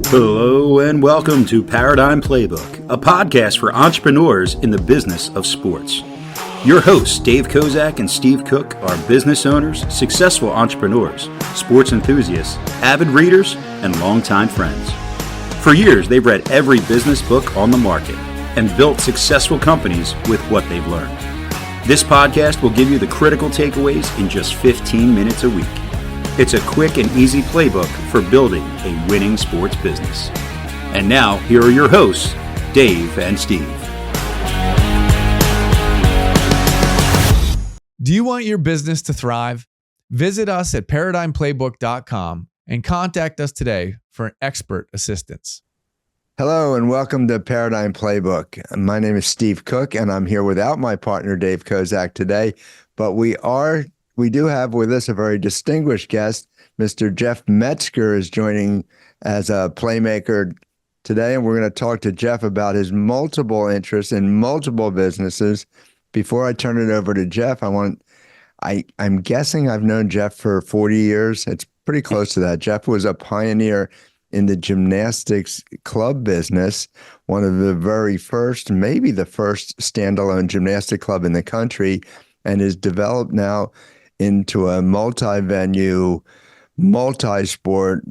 Hello and welcome to Paradigm Playbook, a podcast for entrepreneurs in the business of sports. Your hosts, Dave Kozak and Steve Cook, are business owners, successful entrepreneurs, sports enthusiasts, avid readers, and longtime friends. For years, they've read every business book on the market and built successful companies with what they've learned. This podcast will give you the critical takeaways in just 15 minutes a week. It's a quick and easy playbook for building a winning sports business. And now, here are your hosts, Dave and Steve. Do you want your business to thrive? Visit us at ParadigmPlaybook.com and contact us today for expert assistance. Hello and welcome to Paradigm Playbook. My name is Steve Cook and I'm here without my partner Dave Kozak today, but we do have with us a very distinguished guest. Mr. Jeff Metzger is joining as a playmaker today, and we're going to talk to Jeff about his multiple interests in multiple businesses. Before I turn it over to Jeff, I'm guessing I've known Jeff for 40 years. It's pretty close to that. Jeff was a pioneer in the gymnastics club business, one of the very first, maybe the first standalone gymnastic club in the country, and is developed now into a multi-venue, multi-sport,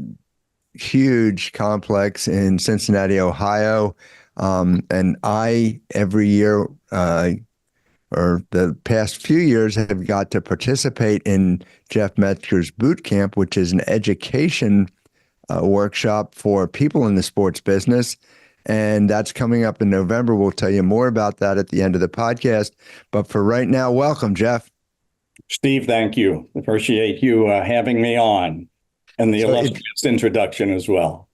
huge complex in Cincinnati, Ohio. And I, every year, or the past few years, have got to participate in Jeff Metzger's boot camp, which is an education workshop for people in the sports business. And that's coming up in November. We'll tell you more about that at the end of the podcast. But for right now, welcome, Jeff. Steve, thank you. Appreciate you having me on and the illustrious introduction as well.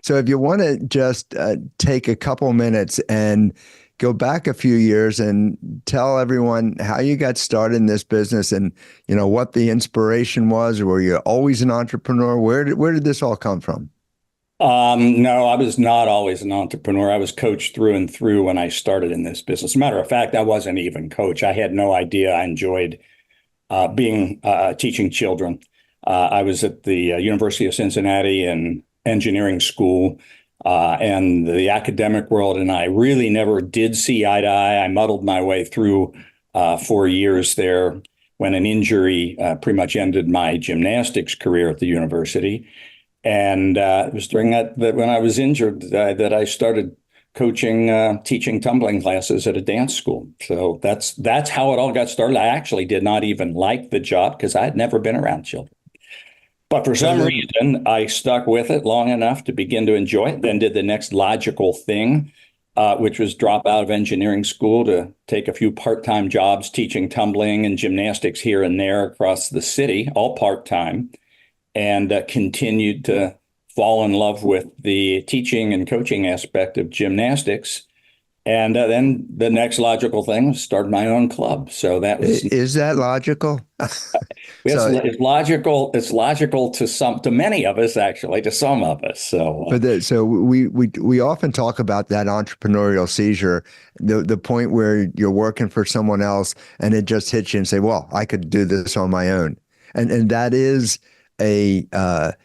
So if you want to just take a couple minutes and go back a few years and tell everyone how you got started in this business and, you know, what the inspiration was. Were you always an entrepreneur? Where did this all come from? No, I was not always an entrepreneur. I was coached through and through when I started in this business. As a matter of fact, I wasn't even coach. I had no idea I enjoyed teaching children. I was at the University of Cincinnati in engineering school, and the academic world and I really never did see eye to eye. I muddled my way through 4 years there when an injury pretty much ended my gymnastics career at the university. And it was during that when I was injured that I started coaching, teaching tumbling classes at a dance school. So that's how it all got started. I actually did not even like the job because I had never been around children. But for some reason, I stuck with it long enough to begin to enjoy it, then did the next logical thing, which was drop out of engineering school to take a few part-time jobs teaching tumbling and gymnastics here and there across the city, all part-time, and continued to fall in love with the teaching and coaching aspect of gymnastics. And then the next logical thing was start my own club. So that was. Is that logical? It's logical. It's logical to many of us, actually, to some of us. So, we often talk about that entrepreneurial seizure, the point where you're working for someone else and it just hits you and say, well, I could do this on my own. And that is an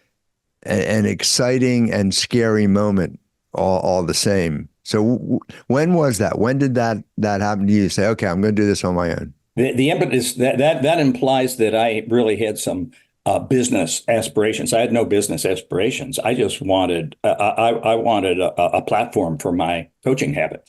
exciting and scary moment all the same. So when was that? When did that happen to you? Say, okay, I'm going to do this on my own. The impetus that implies that I really had some business aspirations. I had no business aspirations. I just wanted I wanted a platform for my coaching habit.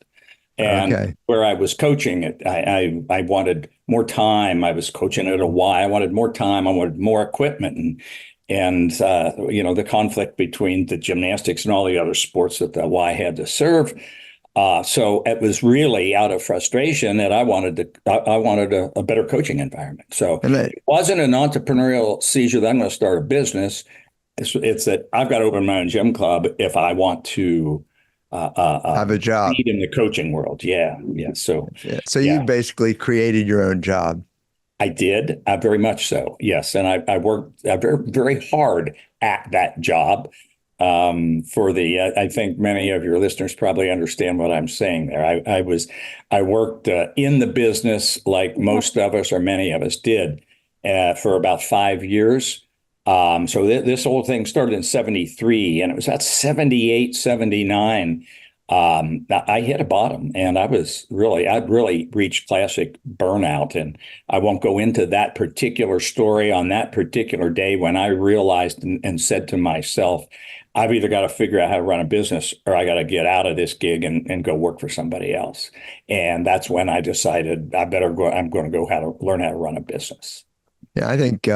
And where I was coaching it, I wanted more time. I was coaching at a Y. I wanted more time. I wanted more equipment and the conflict between the gymnastics and all the other sports that the Y had to serve. So it was really out of frustration that I wanted a better coaching environment. So it wasn't an entrepreneurial seizure that I'm going to start a business. It's that I've got to open my own gym club if I want to have a job in the coaching world. Yeah. So you basically created your own job. I did, very much so, yes. And I worked very, very hard at that job. I think many of your listeners probably understand what I'm saying there. I worked in the business like most of us or many of us did for about 5 years. So this whole thing started in 73, and it was at 78, 79. I hit a bottom, and I'd really reached classic burnout. And I won't go into that particular story on that particular day when I realized and said to myself, I've either got to figure out how to run a business or I got to get out of this gig and go work for somebody else. And that's when I decided I'm going to learn how to run a business. Yeah, I think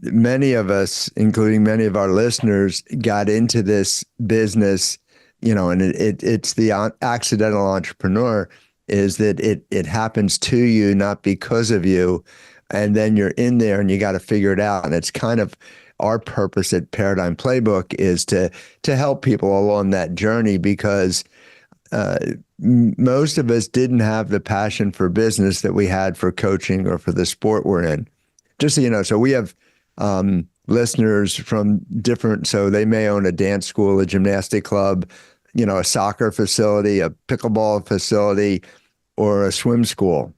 many of us, including many of our listeners, got into this business, and it's the accidental entrepreneur is that it happens to you, not because of you. And then you're in there and you got to figure it out. And it's kind of our purpose at Paradigm Playbook is to help people along that journey, because most of us didn't have the passion for business that we had for coaching or for the sport we're in. Just so you know, so we have listeners from different, so they may own a dance school, a gymnastic club, a soccer facility, a pickleball facility, or a swim school.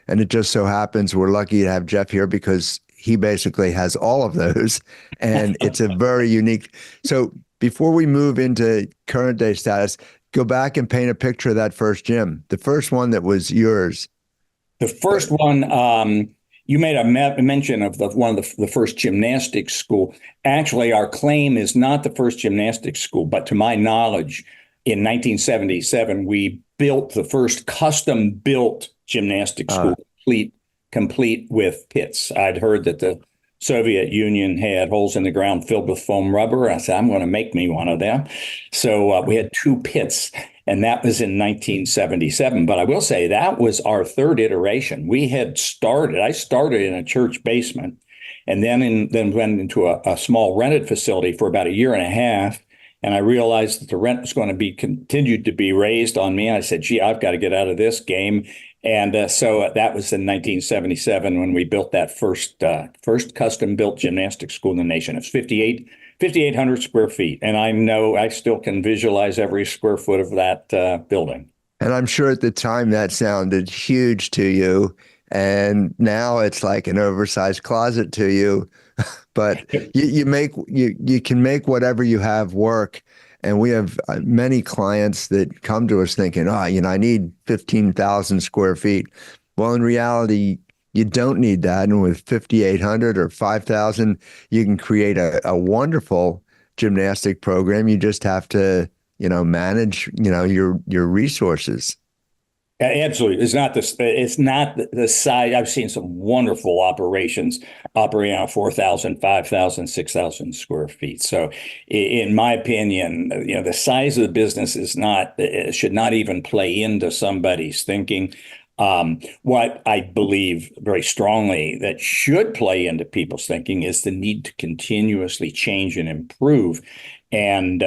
And it just so happens we're lucky to have Jeff here because he basically has all of those. And it's a very unique. So before we move into current day status, go back and paint a picture of that first gym, the first one that was yours. The first one, you made a mention of one of the first gymnastics school. Actually, our claim is not the first gymnastics school, but to my knowledge, in 1977, we built the first custom-built gymnastics school, complete with pits. I'd heard that the Soviet Union had holes in the ground filled with foam rubber. I said, I'm going to make me one of them. So we had 2 pits, and that was in 1977. But I will say that was our third iteration. I started in a church basement, and then went into a small rented facility for about a year and a half. And I realized that the rent was going to be continued to be raised on me. And I said, gee, I've got to get out of this game. And so that was in 1977 when we built that first custom-built gymnastics school in the nation. It's 5,800 square feet. And I know I still can visualize every square foot of that building. And I'm sure at the time that sounded huge to you. And now it's like an oversized closet to you. But you can make whatever you have work. And we have many clients that come to us thinking, I need 15,000 square feet. Well, in reality, you don't need that. And with 5,800 or 5,000, you can create a wonderful gymnastic program. You just have to, manage, your resources. Absolutely. It's not the size. I've seen some wonderful operations operating on 4,000, 5,000, 6,000 square feet. So in my opinion, the size of the business should not even play into somebody's thinking. What I believe very strongly that should play into people's thinking is the need to continuously change and improve. And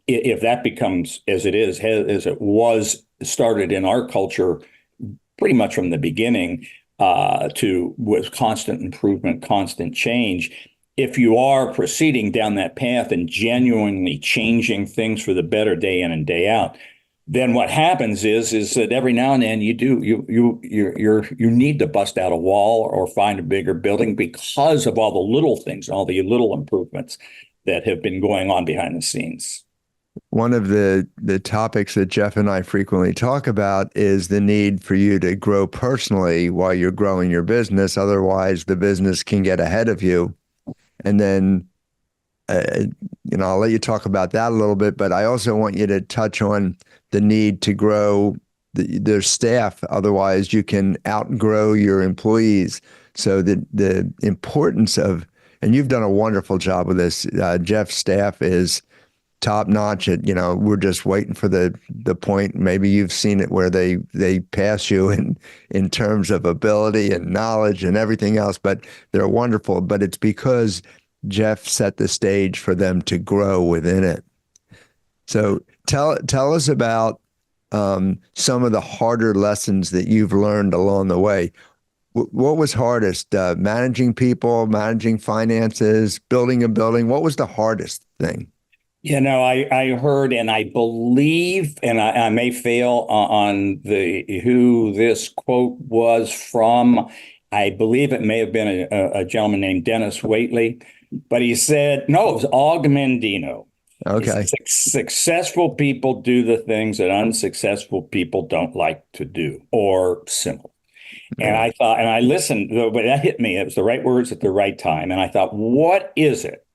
if that becomes, as it was started in our culture pretty much from the beginning, with constant improvement, constant change. If you are proceeding down that path and genuinely changing things for the better day in and day out, then what happens is that every now and then you need to bust out a wall or find a bigger building because of all the little things, all the little improvements that have been going on behind the scenes. One of the topics that Jeff and I frequently talk about is the need for you to grow personally while you're growing your business. Otherwise, the business can get ahead of you. And then, I'll let you talk about that a little bit, but I also want you to touch on the need to grow their staff. Otherwise, you can outgrow your employees. So the importance of, and you've done a wonderful job with this, Jeff's staff is top notch. We're just waiting for the point. Maybe you've seen it where they pass you in terms of ability and knowledge and everything else, but they're wonderful. But it's because Jeff set the stage for them to grow within it. So tell us about some of the harder lessons that you've learned along the way. What was hardest? Managing people, managing finances, building a building. What was the hardest thing? I heard, and I believe, and I may fail on who this quote was from. I believe it may have been a gentleman named Dennis Waitley, But he said, no, it was Augmendino. Okay. Successful people do the things that unsuccessful people don't like to do, or similar. And Yeah. I thought, and I listened, but that hit me. It was the right words at the right time. And I thought, what is it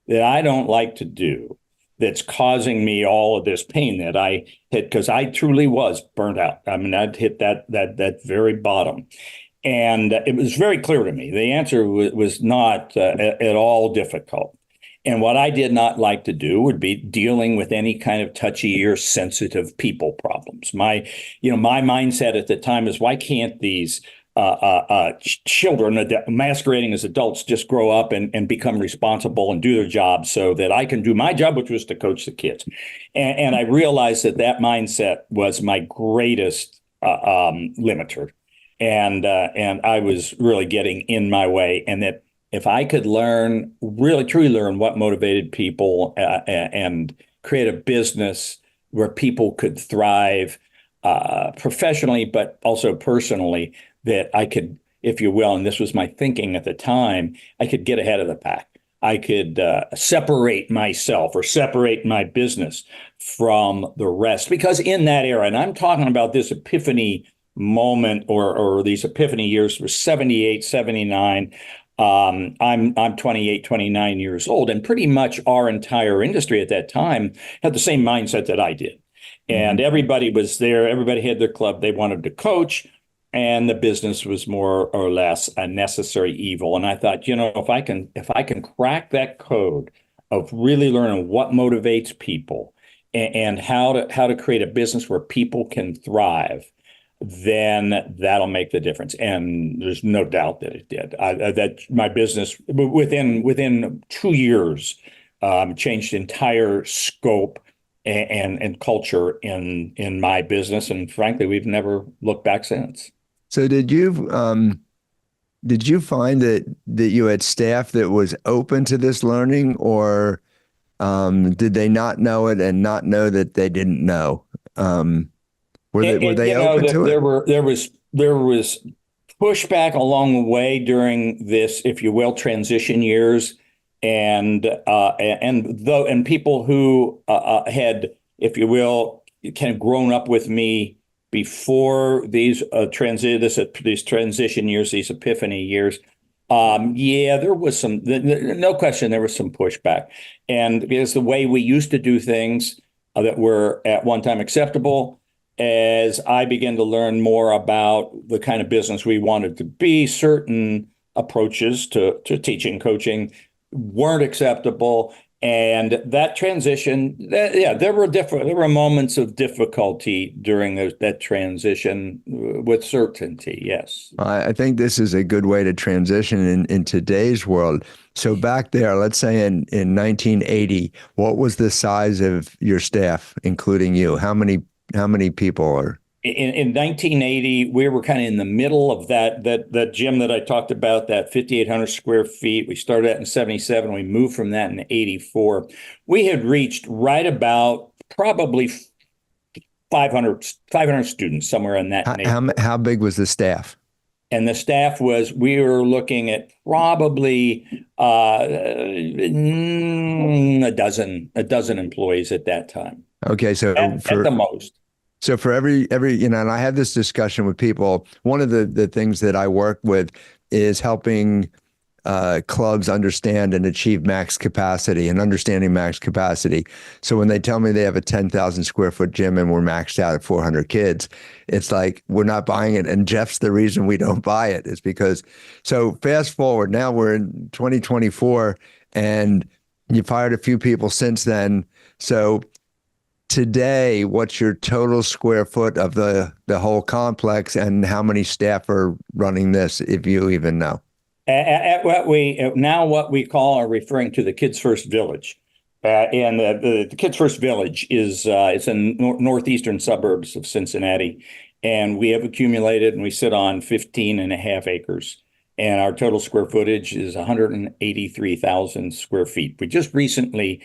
that I don't like to do that's causing me all of this pain that I hit? Because I truly was burnt out. I mean, I'd hit that very bottom. And it was very clear to me. The answer was not at all difficult. And what I did not like to do would be dealing with any kind of touchy or sensitive people problems. My mindset at the time is, why can't these children masquerading as adults just grow up and become responsible and do their job so that I can do my job, which was to coach the kids. And I realized that mindset was my greatest limiter. And I was really getting in my way, and that if I could really truly learn what motivated people and create a business where people could thrive professionally, but also personally, that I could, if you will, and this was my thinking at the time, I could get ahead of the pack. I could separate myself or separate my business from the rest. Because in that era, and I'm talking about this epiphany moment or these epiphany years, were 78, 79. I'm 28, 29 years old, and pretty much our entire industry at that time had the same mindset that I did. And everybody was there. Everybody had their club. They wanted to coach, and the business was more or less a necessary evil. And I thought, if I can crack that code of really learning what motivates people and how to create a business where people can thrive, then that'll make the difference. And there's no doubt that it did. That my business within 2 years changed entire scope and culture in my business. And frankly, we've never looked back since. So did you find that you had staff that was open to this learning, or did they not know it and not know that they didn't know? Were they open to it? There was pushback along the way during this, if you will, transition years, and people who had, if you will, kind of grown up with me before these transition years, these epiphany years. There was no question, there was some pushback, and because the way we used to do things that were at one time acceptable, as I began to learn more about the kind of business we wanted to be, certain approaches to teaching, coaching weren't acceptable. And that transition, there were moments of difficulty during that transition, with certainty, yes. I think this is a good way to transition in today's world. So back there, let's say in 1980, what was the size of your staff, including you? How many people are? In 1980, we were kind of in the middle of that gym that I talked about, that 5,800 square feet. We started out in 77. We moved from that in 84. We had reached right about probably 500 students, somewhere in that neighborhood. How big was the staff? And the staff we were looking at probably a dozen employees at that time. Okay, so at the most. So for every, and I had this discussion with people. One of the things that I work with is helping clubs understand and achieve max capacity and understanding max capacity. So when they tell me they have a 10,000 square foot gym and we're maxed out at 400 kids, it's like, we're not buying it. And Jeff's the reason we don't buy it, is because, so fast forward, now we're in 2024 and you've hired a few people since then. So today, what's your total square foot of the whole complex, and how many staff are running this, if you even know? At what we call, are referring to the Kids First Village. And the Kids First Village is it's in northeastern suburbs of Cincinnati. And we have accumulated, and we sit on 15 and a half acres. And our total square footage is 183,000 square feet. We just recently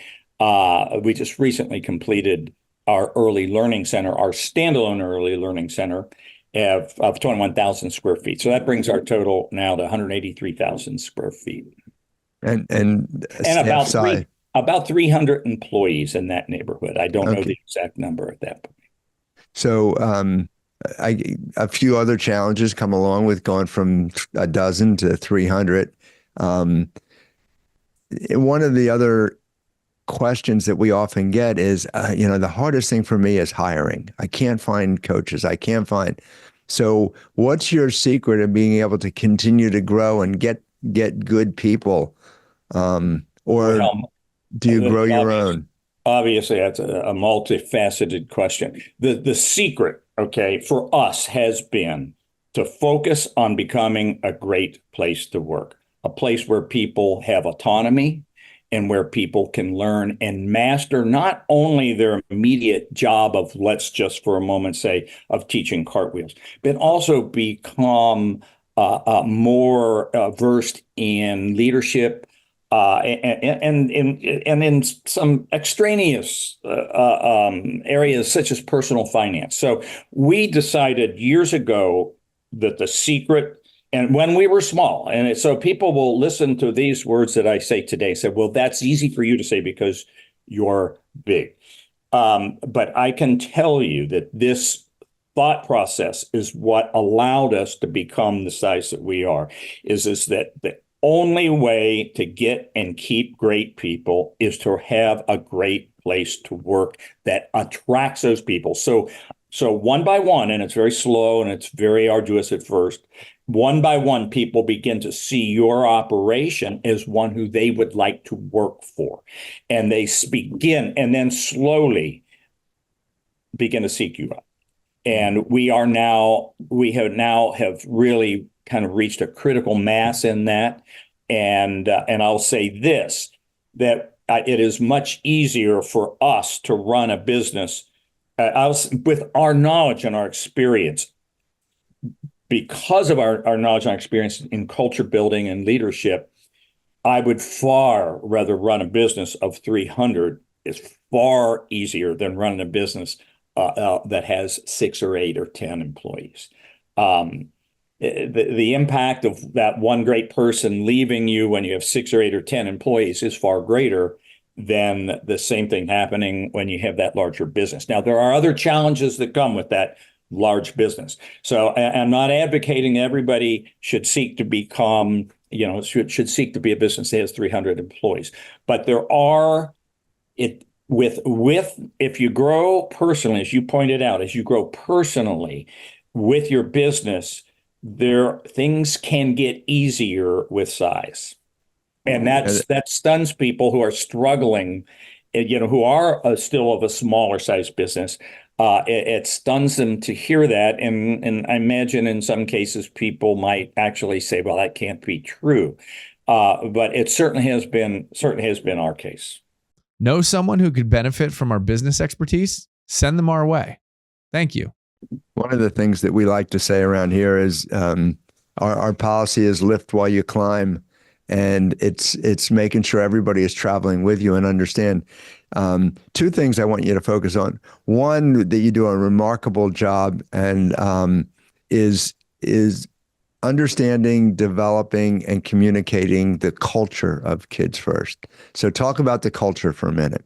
completed our early learning center, our standalone early learning center of 21,000 square feet. So that brings our total now to 183,000 square feet. And And staff size. about 300 employees in that neighborhood. I don't know Okay. the exact number at that point. So a few other challenges come along with going from a dozen to 300. Um, One of the other questions that we often get is, the hardest thing for me is hiring. I can't find coaches. I can't find. So what's your secret of being able to continue to grow and get good people? Or Well, do you grow your obvious, own? obviously, that's a multifaceted question. The secret, okay, for us has been to focus on becoming a great place to work, a place where people have autonomy and where people can learn and master not only their immediate job of, let's just for a moment say, of teaching cartwheels, but also become more versed in leadership, and in some extraneous areas such as personal finance. So we decided years ago that the secret, and when we were small, and so people will listen to these words that I say today, say, well, that's easy for you to say because you're big. But I can tell you that this thought process is what allowed us to become the size that we are, is that the only way to get and keep great people is to have a great place to work that attracts those people. So one by one, and it's very slow and it's very arduous at first, one by one, people begin to see your operation as one who they would like to work for. And they begin and then slowly begin to seek you out. And we have now really kind of reached a critical mass in that. And I'll say this, that it is much easier for us to run a business with our knowledge and our experience, because of our knowledge and experience in culture building and leadership. I would far rather run a business of 300. It's far easier than running a business that has 6 or 8 or 10 employees. The impact of that one great person leaving you when you have 6 or 8 or 10 employees is far greater than the same thing happening when you have that larger business. Now, there are other challenges that come with that large business. So I'm not advocating everybody should seek to become, should seek to be a business that has 300 employees. But there are, if you grow personally, as you pointed out, as you grow personally with your business, things can get easier with size. And that stuns people who are struggling, who are still of a smaller size business. It stuns them to hear that. And I imagine in some cases, people might actually say, well, that can't be true. But it certainly has been our case. Know someone who could benefit from our business expertise? Send them our way. Thank you. One of the things that we like to say around here is our policy is lift while you climb. And it's making sure everybody is traveling with you and understand. 2 things I want you to focus on. One, that you do a remarkable job and is understanding, developing, and communicating the culture of Kids First. So talk about the culture for a minute.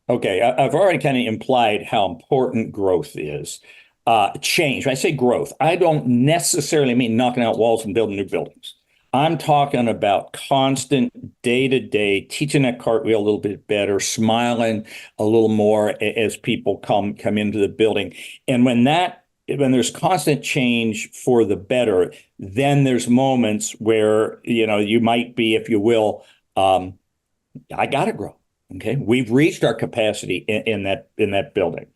Okay, I've already kind of implied how important growth is. Change. When I say growth, I don't necessarily mean knocking out walls and building new buildings. I'm talking about constant day-to-day, teaching that cartwheel a little bit better, smiling a little more as people come into the building. And when there's constant change for the better, then there's moments where, you might be, if you will, I got to grow. Okay. We've reached our capacity in that building.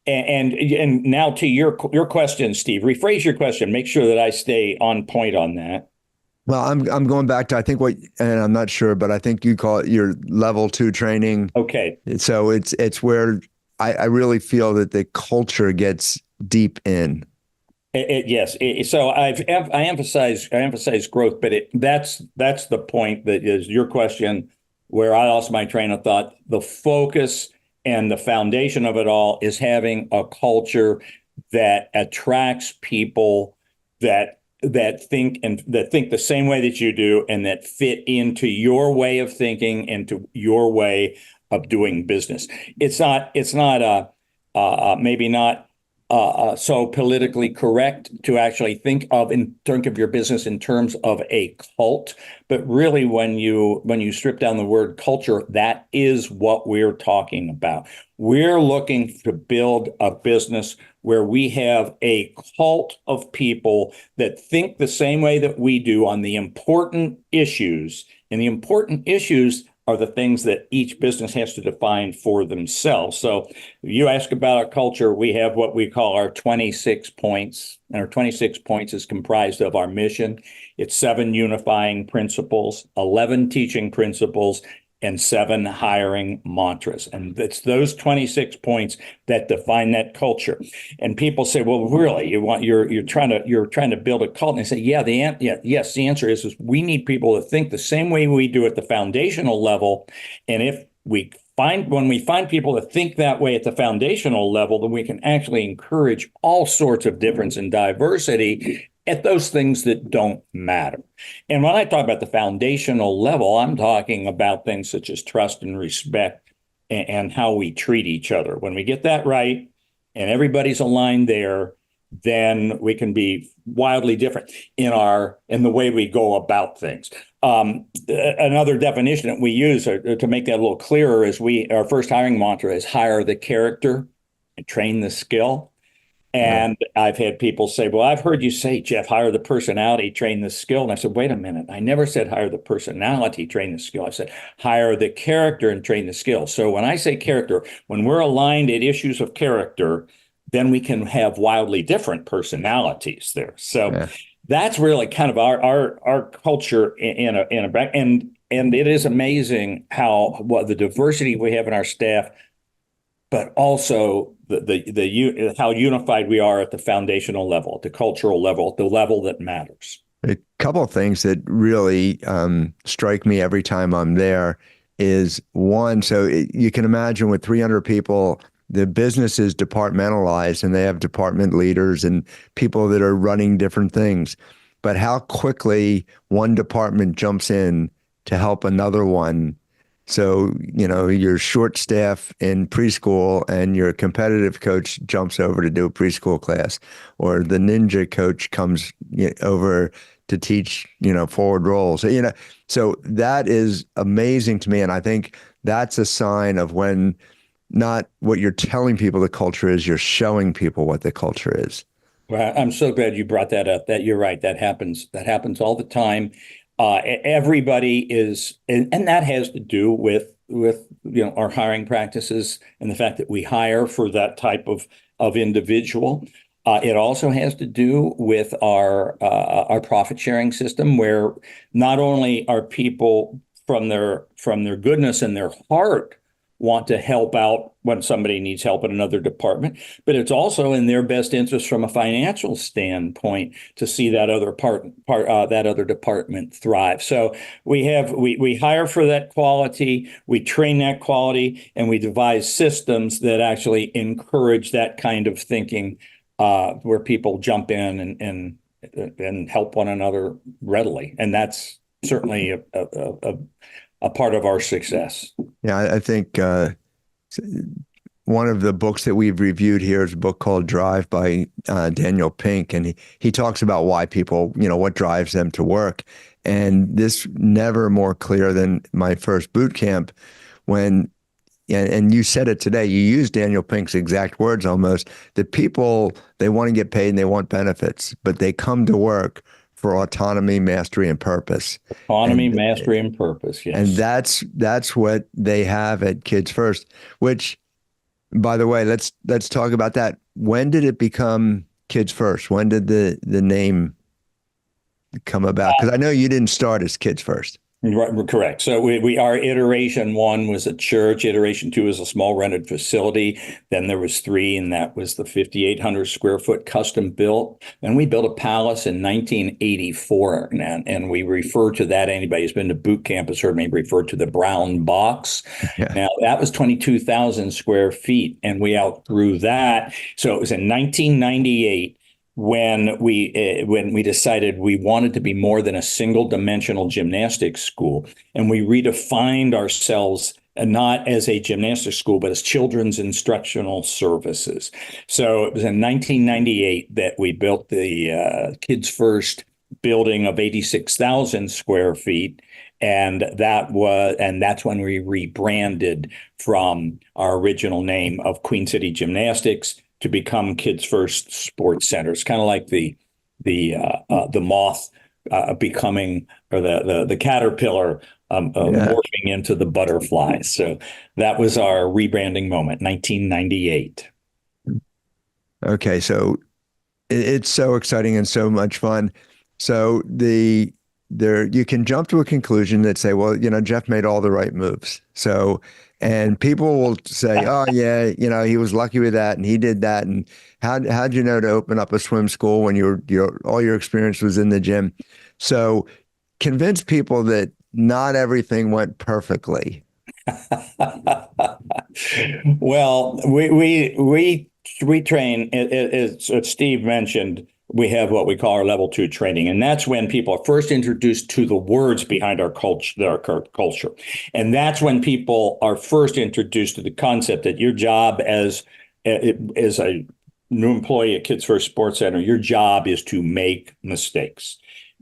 And now to your question, Steve, rephrase your question. Make sure that I stay on point on that. Well, I'm going back to, I think and I'm not sure, but I think you call it your level 2 training. Okay. So it's where I really feel that the culture gets deep in. Yes. So I emphasize growth, but that's the point that is your question, where I lost my train of thought. The focus and the foundation of it all is having a culture that attracts people, that that think the same way that you do and that fit into your way of thinking and to your way of doing business. It's not maybe not so politically correct to actually think of your business in terms of a cult, but really when you strip down the word culture, that is what we're talking about. We're looking to build a business where we have a cult of people that think the same way that we do on the important issues, and the important issues are the things that each business has to define for themselves. So you ask about our culture, we have what we call our 26 points. And our 26 points is comprised of our mission. It's 7 unifying principles, 11 teaching principles, and 7 hiring mantras. And it's those 26 points that define that culture. And people say, well, really, you're trying to build a cult. And I say, yes, the answer is we need people to think the same way we do at the foundational level. And when we find people that think that way at the foundational level, then we can actually encourage all sorts of difference and diversity at those things that don't matter. And when I talk about the foundational level, I'm talking about things such as trust and respect and how we treat each other. When we get that right and everybody's aligned there, then we can be wildly different in the way we go about things. Another definition that we use to make that a little clearer is our first hiring mantra is hire the character and train the skill. And I've had people say, well, I've heard you say, Jeff, hire the personality, train the skill. And I said, wait a minute. I never said hire the personality, train the skill. I said, hire the character and train the skill. So when I say character, when we're aligned at issues of character, then we can have wildly different personalities there. So that's really kind of our culture and it is amazing how the diversity we have in our staff, but also how unified we are at the foundational level, at the cultural level, at the level that matters. A couple of things that really strike me every time I'm there is one, you can imagine with 300 people, the business is departmentalized and they have department leaders and people that are running different things. But how quickly one department jumps in to help another one. So, you're short staff in preschool and your competitive coach jumps over to do a preschool class, or the ninja coach comes over to teach, forward rolls. So that is amazing to me. And I think that's a sign of when not what you're telling people the culture is, you're showing people what the culture is. Well, I'm so glad you brought that up. That you're right. That happens all the time. Everybody is, and that has to do with our hiring practices and the fact that we hire for that type of individual. It also has to do with our profit sharing system, where not only are people from their goodness and their heart want to help out when somebody needs help in another department, but it's also in their best interest from a financial standpoint to see that other department thrive. So we hire for that quality, we train that quality, and we devise systems that actually encourage that kind of thinking, where people jump in and help one another readily, and that's certainly a part of our success. Yeah, I think one of the books that we've reviewed here is a book called Drive by Daniel Pink. And he talks about why people, what drives them to work. And this never more clear than my first boot camp when, and you said it today, you used Daniel Pink's exact words almost, that people, they want to get paid and they want benefits, but they come to work for autonomy, mastery, and purpose. Mastery, and purpose, yes. And that's what they have at Kids First, which, by the way, let's talk about that. When did it become Kids First? When did the name come about? Because I know you didn't start as Kids First. Right, correct. So our iteration 1 was a church. Iteration 2 was a small rented facility. Then there was 3, and that was the 5,800 square foot custom built. Then we built a palace in 1984, and we refer to that. Anybody who's been to boot camp has heard me refer to the brown box. Yeah. Now that was 22,000 square feet, and we outgrew that. So it was in 1998 when we decided we wanted to be more than a single dimensional gymnastics school, and we redefined ourselves not as a gymnastics school, but as children's instructional services. So it was in 1998 that we built the Kids First building of 86,000 square feet. And that's when we rebranded from our original name of Queen City Gymnastics to become Kids First Sports Center. It's kind of like the moth becoming, or the caterpillar morphing into the butterfly. So that was our rebranding moment, 1998. Okay, so it's so exciting and so much fun. So you can jump to a conclusion that say, well, Jeff made all the right moves. So, and people will say, oh yeah, he was lucky with that and he did that. And how'd you know to open up a swim school when all your experience was in the gym? So convince people that not everything went perfectly. Well, we train, as Steve mentioned, we have what we call our level 2 training. And that's when people are first introduced to the words behind our culture. And that's when people are first introduced to the concept that your job as a new employee at Kids First Sports Center, your job is to make mistakes.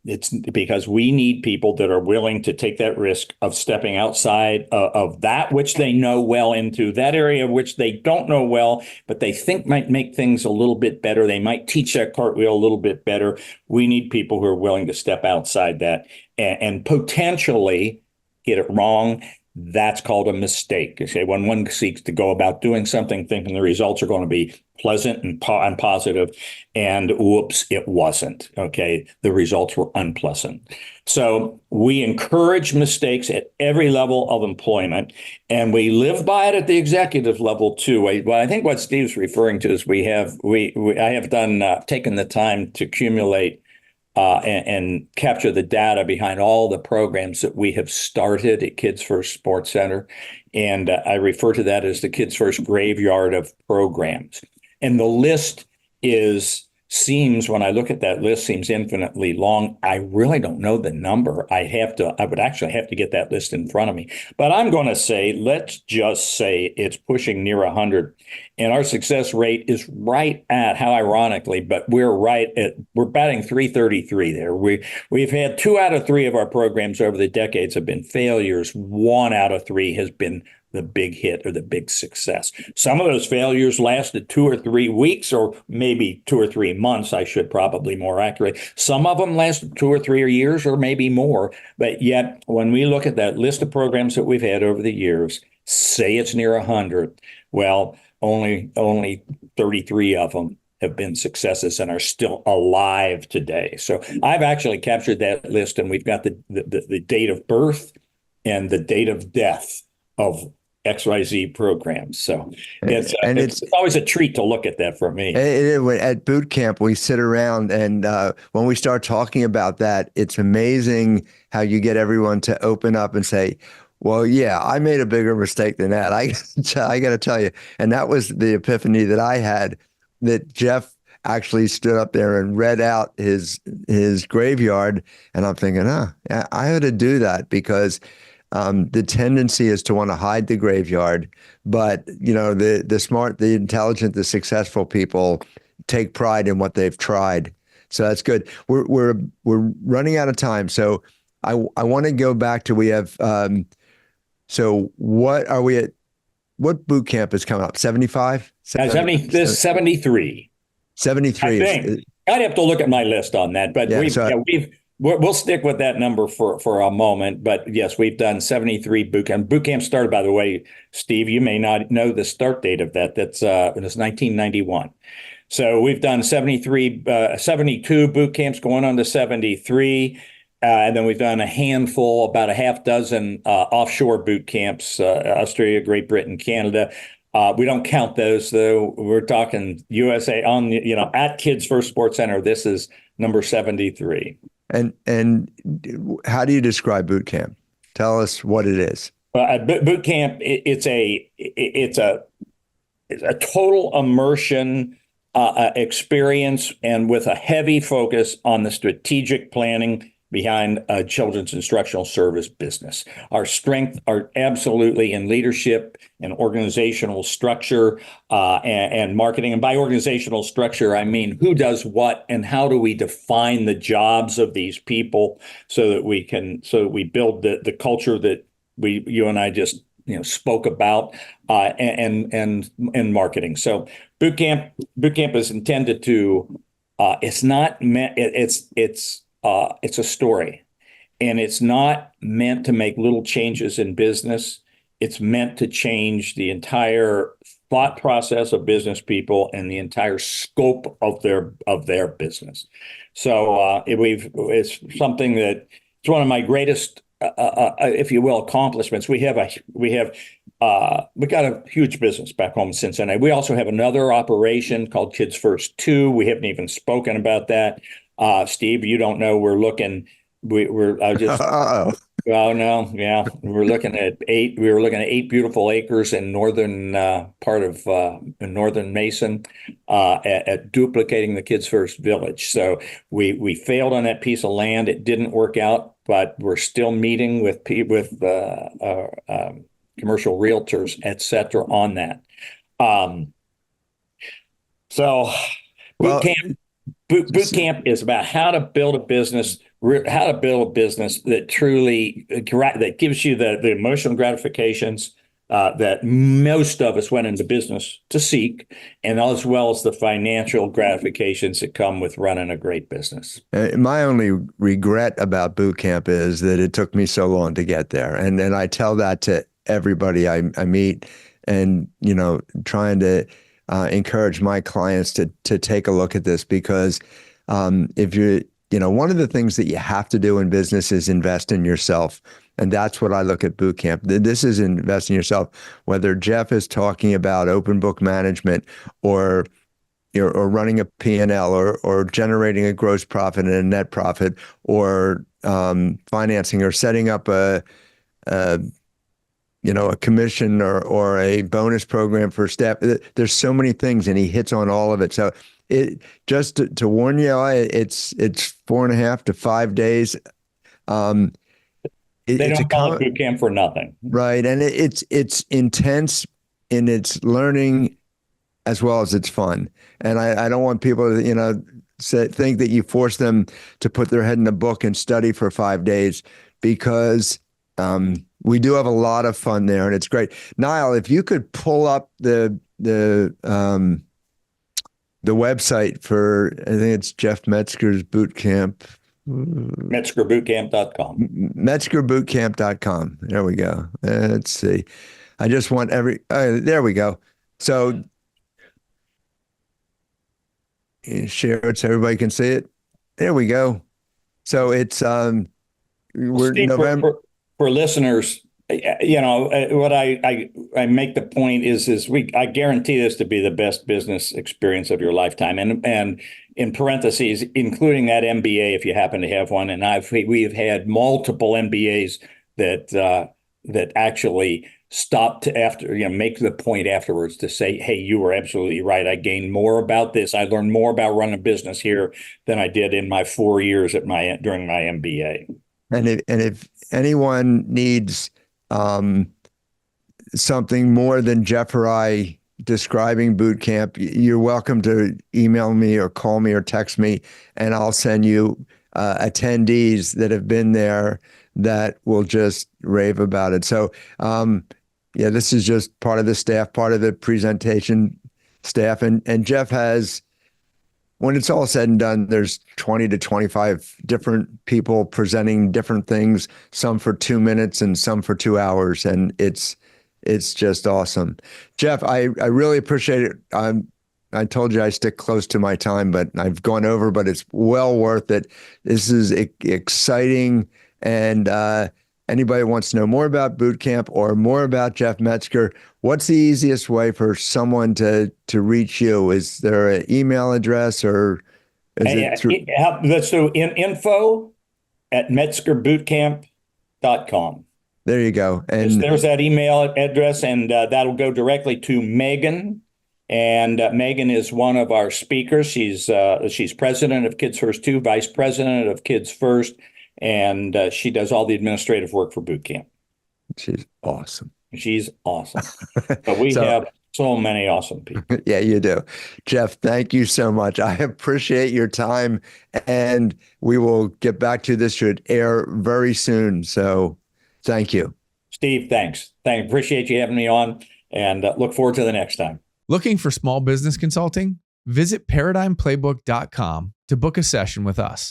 It's because we need people that are willing to take that risk of stepping outside of that which they know well into that area which they don't know well, but they think might make things a little bit better. They might teach that cartwheel a little bit better. We need people who are willing to step outside that and potentially get it wrong. That's called a mistake. Okay, when one seeks to go about doing something thinking the results are going to be pleasant and positive, and whoops, it wasn't. Okay, the results were unpleasant. So we encourage mistakes at every level of employment, and we live by it at the executive level too. Well, I think what Steve's referring to is I have taken the time to accumulate and capture the data behind all the programs that we have started at Kids First Sports Center. And I refer to that as the Kids First graveyard of programs. And the list when I look at that list, seems infinitely long. I really don't know the number. I would actually have to get that list in front of me. But I'm going to say, let's just say it's pushing near 100. And our success rate is right at, how ironically, but we're batting 333 there. We've had 2 out of 3 of our programs over the decades have been failures. 1 out of 3 has been the big hit or the big success. Some of those failures lasted 2 or 3 weeks, or maybe 2 or 3 months, I should probably more accurate. Some of them lasted 2 or 3 years or maybe more. But yet, when we look at that list of programs that we've had over the years, say it's near 100, well, only 33 of them have been successes and are still alive today. So I've actually captured that list, and we've got the date of birth and the date of death of XYZ programs. So it's always a treat to look at that for me. At boot camp, we sit around, and when we start talking about that, it's amazing how you get everyone to open up and say, well, yeah, I made a bigger mistake than that. I got to tell you. And that was the epiphany that I had, that Jeff actually stood up there and read out his graveyard. And I'm thinking, I ought to do that, because the tendency is to want to hide the graveyard, but the smart, the intelligent, the successful people take pride in what they've tried. So that's good. We're running out of time, so I want to go back to, we have. So what are we at? What boot camp is coming up? 75? 73. 73. I think. I'd have to look at my list on that, but we'll stick with that number for a moment. But yes, we've done 73 boot camp. Boot camp started, by the way, Steve, you may not know the start date of that. It's 1991. So we've done 72 boot camps, going on to 73. And then we've done a handful, about a half dozen offshore boot camps, Australia, Great Britain, Canada. We don't count those, though. We're talking USA at Kids First Sports Center. This is number 73. And how do you describe boot camp? Tell us what it is. Boot camp, it's a total immersion experience and with a heavy focus on the strategic planning behind a children's instructional service business. Our strength are absolutely in leadership and organizational structure and marketing. And by organizational structure, I mean who does what and how do we define the jobs of these people so that we build the culture that you and I just spoke about and marketing. So boot camp is intended to it's not meant it's a story, and it's not meant to make little changes in business. It's meant to change the entire thought process of business people and the entire scope of their business. So it's something that it's one of my greatest, if you will, accomplishments. We got a huge business back home in Cincinnati. We also have another operation called Kids First 2. We haven't even spoken about that. Steve, you don't know. We're looking. We're just. Uh-oh. Oh no, yeah, we're looking at 8. We were looking at 8 beautiful acres in northern part of northern Mason at duplicating the Kids First Village. So we failed on that piece of land. It didn't work out, but we're still meeting with commercial realtors, et cetera, on that. So boot camp. Boot camp is about how to build a business that truly that gives you the emotional gratifications that most of us went into business to seek, and as well as the financial gratifications that come with running a great business. My only regret about boot camp is that it took me so long to get there, and I tell that to everybody I meet, and trying to encourage my clients to take a look at this, because if you're, one of the things that you have to do in business is invest in yourself. And that's what I look at boot camp. This is invest in yourself, whether Jeff is talking about open book management or running a P&L or generating a gross profit and a net profit, or financing or setting up a commission or a bonus program for staff. There's so many things, and he hits on all of it. So just to warn you, it's 4.5 to 5 days. They don't call it boot camp for nothing. Right. And it's intense in its learning as well as it's fun. And I don't want people to, think that you force them to put their head in a book and study for 5 days, because we do have a lot of fun there, and it's great. Niall, if you could pull up the website for, I think it's Jeff Metzger's boot camp. MetzgerBootcamp.com. MetzgerBootcamp.com. There we go. Let's see. I just want there we go. So share it so everybody can see it. There we go. So it's we're Steve, November. For listeners, what I make the point is I guarantee this to be the best business experience of your lifetime, and in parentheses, including that MBA if you happen to have one. And we have had multiple MBAs that actually stopped after, make the point afterwards to say, hey, you were absolutely right. I gained more about this. I learned more about running a business here than I did in my 4 years during my MBA. And if anyone needs something more than Jeff or I describing boot camp, you're welcome to email me or call me or text me, and I'll send you attendees that have been there that will just rave about it. So, this is just part of the staff, part of the presentation staff. And Jeff has, when it's all said and done, there's 20 to 25 different people presenting different things, some for 2 minutes and some for 2 hours. And it's just awesome. Jeff, I really appreciate it. I told you I stick close to my time, but I've gone over, but it's well worth it. This is exciting. And anybody wants to know more about boot camp or more about Jeff Metzger, what's the easiest way for someone to reach you? Is there an email address, or is it through? Let's do info@metzgerbootcamp.com. There you go. And there's that email address, and that'll go directly to Megan And Megan is one of our speakers. She's president of Kids First 2, vice president of Kids First, and she does all the administrative work for boot camp. She's awesome. She's awesome. But we have so many awesome people. Yeah, you do. Jeff, thank you so much. I appreciate your time, and we will get back to this. Should air very soon. So thank you. Steve, thanks. Appreciate you having me on, and look forward to the next time. Looking for small business consulting? Visit ParadigmPlaybook.com to book a session with us.